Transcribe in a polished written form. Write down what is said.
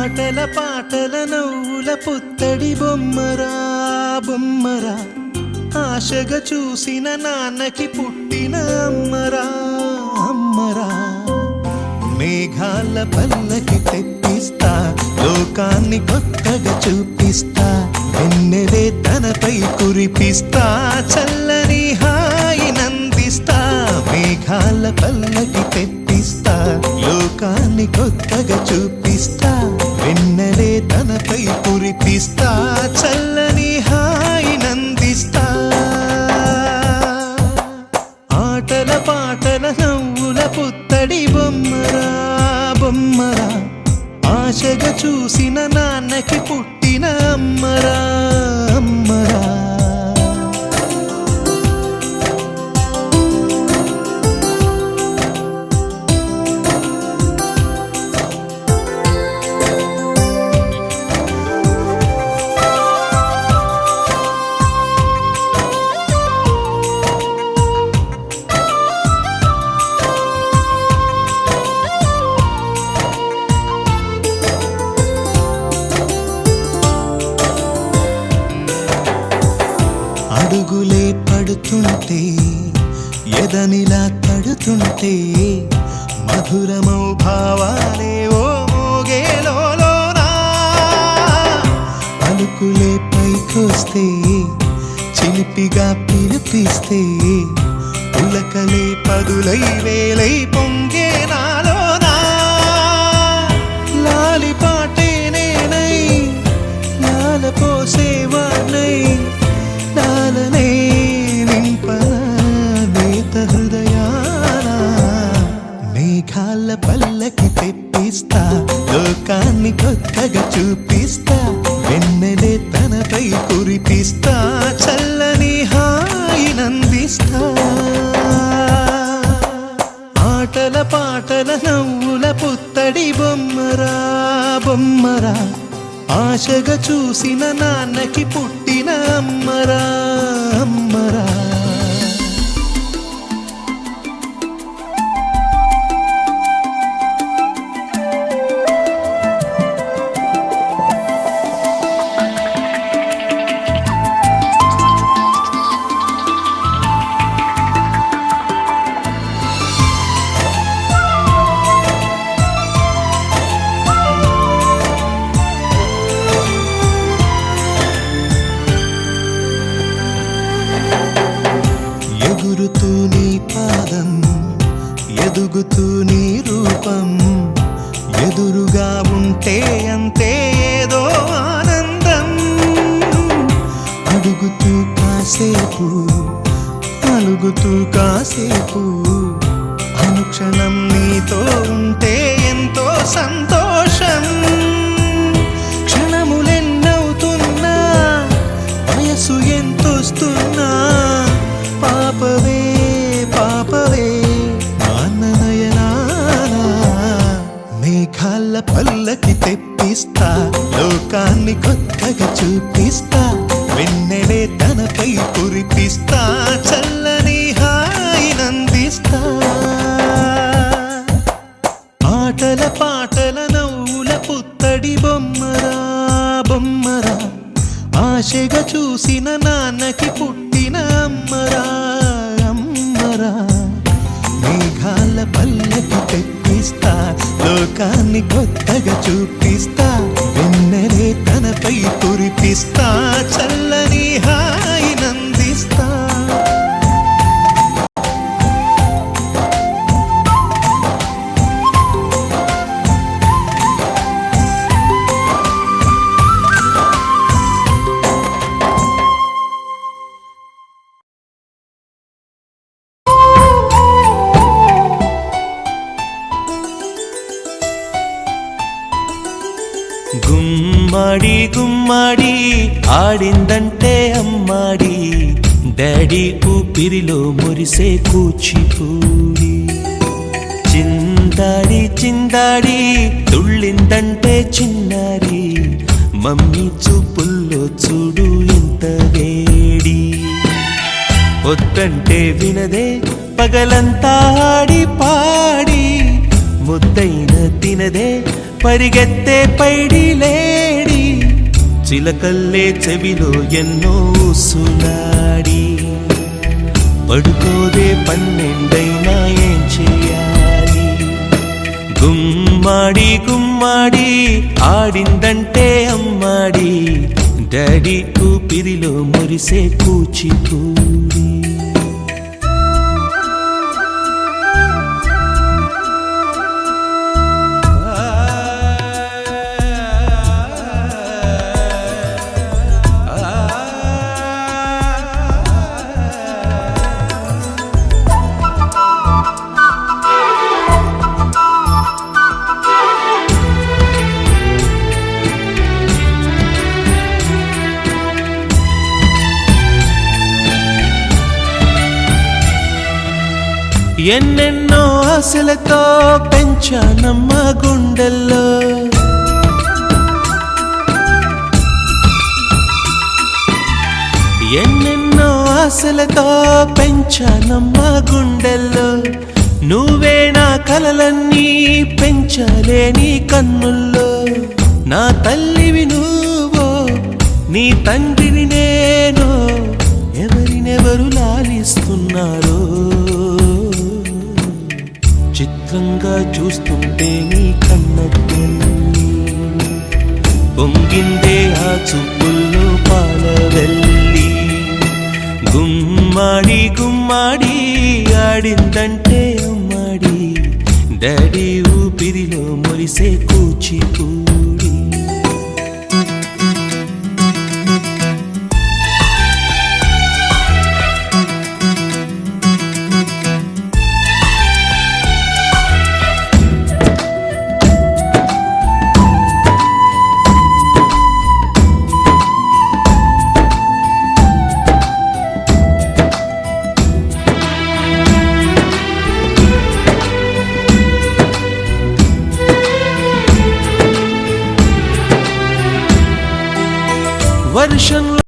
ఆటల పాటల నవ్వుల పుత్తడి బొమ్మరా బొమ్మరా, ఆశగా చూసిన నాన్నకి పుట్టిన అమ్మరా అమ్మరా. మేఘాల పల్లకి తెప్పిస్తా, లోకాన్ని కొత్తగా చూపిస్తా, వెన్నెలే తనపై కురిపిస్తా, చల్లని హాయి నందిస్తా. మేఘాల పల్లకి తెప్పిస్తా, లోకాన్ని కొత్తగా చూపిస్తా, వెన్నెలే తనపై కురిపిస్తా, చల్లని హాయి నందిస్తా. ఆటల పాటల నవ్వుల పుత్తడి బొమ్మరా బొమ్మరా, ఆశగా చూసిన నాన్నకి పుట్టిన అమ్మరా అమ్మరా. అడుగులే పడుతుంటే, ఎదనిలా తడుతుంటే, మధురమౌ భావాలే ఓ మోగేలోనా. పలుకులే పైకొస్తే, చిలిపిగా పిలిపిస్తే, పులకలే పదులై వేలై పొంగే నాలోనా. లాలిపాటే నేనై లాల పోసేవాణ్ణై, నాలనే నింపనా నేత హృదయాన. మేఘాల పల్లకి తెప్పిస్తా, లోకాన్ని కొత్తగా చూపిస్తా, వెన్నెలే తనపై కురిపిస్తా, చల్లని హాయి నందిస్తా. ఆటల పాటల నవ్వుల పుత్తడి బొమ్మరా బొమ్మరా, ఆశగా చూసిన నాన్నకి పుట్టిన అమ్మరా అమ్మరా. ఎగురుతూ నీ పాదం, ఎదుగుతూ నీ రూపం, ఎదురుగా ఉంటే అంతే ఏదో ఆనందం. అడుగుతూ కాసేపు, అలుగుతూ కాసేపు, అనుక్షణం నీతో ఉంటే ఎంతో సంతోషం. క్షణములెన్నవుతున్నా, వయసు ఎంతొస్తున్నా, పాపవే పాపవే నాన్న నయనానా. మేఘాల పల్లకి తెప్పిస్తా, లోకాన్ని కొత్తగా చూపిస్తా, వెన్నెలే తనపై కురిపిస్తా, చల్లని హాయి నందిస్తా. ఆటల పాటల నవ్వుల పుత్తడి బొమ్మరా బొమ్మరా, ఆశగా చూసిన నాన్నకి పుట్టిన అమ్మరా అమ్మరా. మేఘాల పల్లకి తెప్పిస్తా, లోకాన్ని కొత్తగా చూపిస్తా, వెన్నెలే తనపై కురిపిస్తా, చల్లని హాయి నందిస్తా. గుమ్మాడి గుమ్మాడి ఆడిందంటే అమ్మాడి, డాడీ ఊపిరిలో మురిసే కూచిపూడి. చిందాడి చిందాడి తుళ్ళిందంటే చిన్నారి, మమ్మీ చూపుల్లో చూడు ఎంత వేడి. వద్దంటే వినదే పగలంతా ఆడి పాడి, ముద్దైన తినదే పరిగెత్తే పైడి లేడి చిలకల్లే చెవిలో ఎన్నో సులాడి పడుకోదే పన్నెండైనా ఏం చేయాలి గుమ్మాడి గుమ్మాడి ఆడిందంటే అమ్మాడి డాడీ ఊపిరిలో మురిసే కూచిపూడి ఎన్నెన్నో ఆశలతో పెంచానమ్మ గుండెల్లో ఎన్నెన్నో ఆశలతో పెంచానమ్మ గుండెల్లో నువ్వే నా కలలన్నీ పెంచాలే నీ కన్నుల్లో నా తల్లివి నువ్వో నీ తండ్రిని నేను ఎవరినెవరు లాలిస్తున్నారో చిత్రంగా చూస్తుంటే నీ కన్నెల్లి పొంగిందే ఆ చూపుల్లో పాలవెల్లి గుమ్మాడి గుమ్మాడి ఆడిందంటే అమ్మాడి డాడీ ఊపిరిలో మురిసే కూచిపూడి వర్షంలో